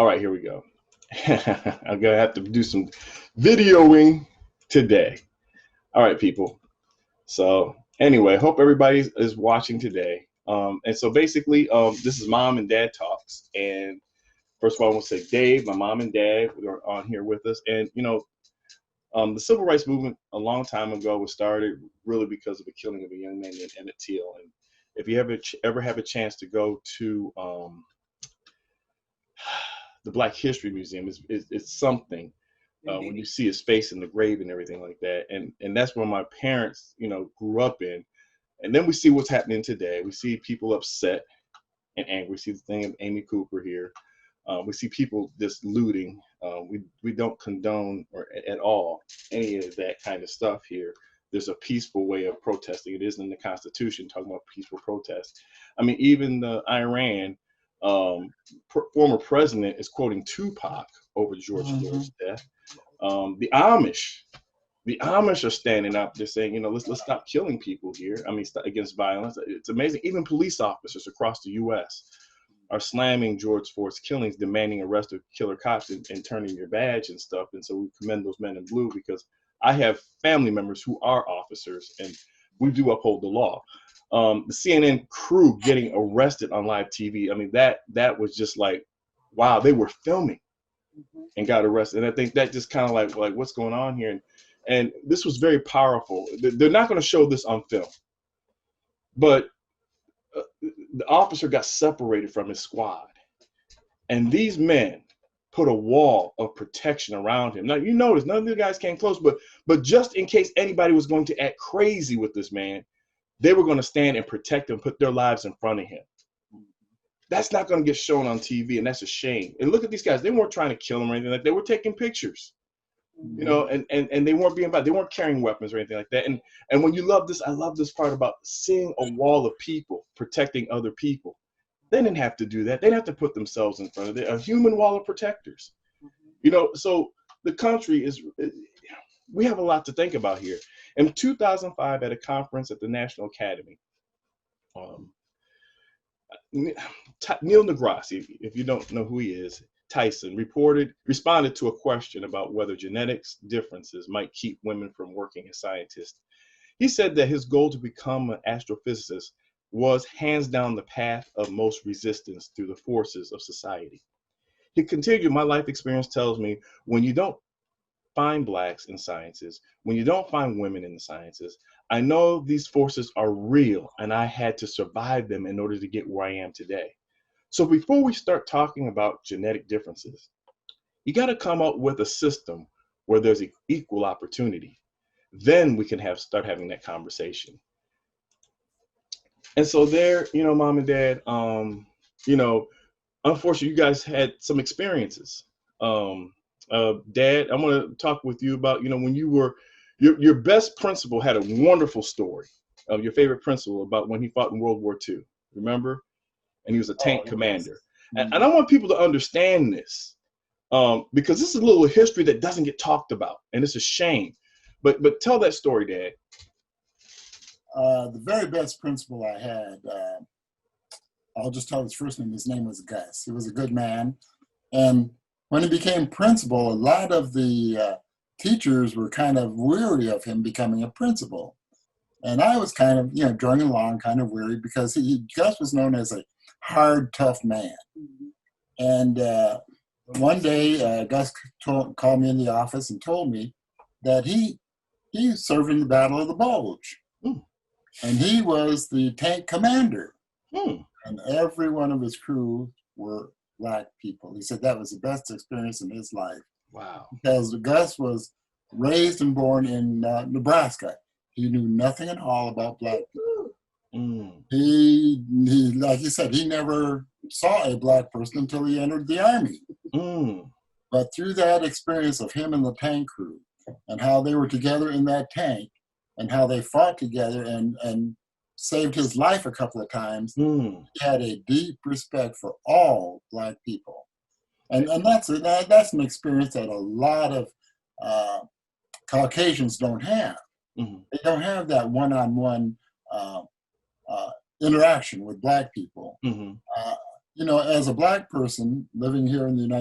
All right, here we go. I'm gonna have to do some videoing today. All right, people. So anyway, hope everybody is watching today. And so basically, this is Mom and Dad Talks. And first of all, I want to say Dave, my mom and dad are on here with us. And the civil rights movement a long time ago was started really because of the killing of a young man named Emmett Till. And if you ever have a chance to go to the Black History Museum, it's something. When you see his face in the grave and everything like that, and that's where my parents, grew up in. And then we see what's happening today. We see people upset and angry. We see the thing of Amy Cooper here. We see people just looting. We don't condone or at all any of that kind of stuff here. There's a peaceful way of protesting. It isn't in the Constitution talking about peaceful protest. I mean, even the Iran former president is quoting Tupac over George Floyd's death. The Amish are standing up, just saying, let's stop killing people here. I mean, against violence. It's amazing. Even police officers across the U.S. are slamming George Floyd's killings, demanding arrest of killer cops and turning your badge and stuff. And so we commend those men in blue, because I have family members who are officers, and we do uphold the law. The CNN crew getting arrested on live TV. I mean, that was just like, wow, they were filming and got arrested. And I think that just kind of like what's going on here. And this was very powerful. They're not going to show this on film, but the officer got separated from his squad. And these men put a wall of protection around him. Now, you notice none of the guys came close, but just in case anybody was going to act crazy with this man, they were going to stand and protect him, put their lives in front of him. That's not going to get shown on TV, and that's a shame. And look at these guys. They weren't trying to kill him or anything like that. They were taking pictures, and they weren't being bad. They weren't carrying weapons or anything like that. And when you love this, I love this part about seeing a wall of people protecting other people. They didn't have to do that. They didn't have to put themselves in front of it. A human wall of protectors. So the country we have a lot to think about here. In 2005, at a conference at the National Academy, Neil deGrasse, if you don't know who he is, Tyson, responded to a question about whether genetics differences might keep women from working as scientists. He said that his goal to become an astrophysicist was hands down the path of most resistance through the forces of society. He continued, my life experience tells me when you don't find blacks in sciences, when you don't find women in the sciences, I know these forces are real, and I had to survive them in order to get where I am today. So before we start talking about genetic differences, you got to come up with a system where there's equal opportunity. Then we can start having that conversation. And so there, Mom and Dad, unfortunately, you guys had some experiences. Dad, I want to talk with you about, when you were, your best principal had a wonderful story of your favorite principal about when he fought in World War II, remember? And he was a tank commander. And I want people to understand this, because this is a little history that doesn't get talked about, and it's a shame. But tell that story, Dad. The very best principal I had, I'll just tell his first name. His name was Gus. He was a good man. And when he became principal, a lot of the teachers were kind of weary of him becoming a principal. And I was kind of, drawing along, kind of weary, because Gus was known as a hard, tough man. And one day, Gus called me in the office and told me that he served in the Battle of the Bulge. And he was the tank commander. And every one of his crew were Black people. He said that was the best experience in his life. Wow. Because Gus was raised and born in Nebraska. He knew nothing at all about Black people. He, like you said, he never saw a Black person until he entered the Army. But through that experience of him and the tank crew, and how they were together in that tank, and how they fought together and saved his life a couple of times, he had a deep respect for all Black people. And that's an experience that a lot of Caucasians don't have. They don't have that one-on-one interaction with Black people. As a Black person living here in the United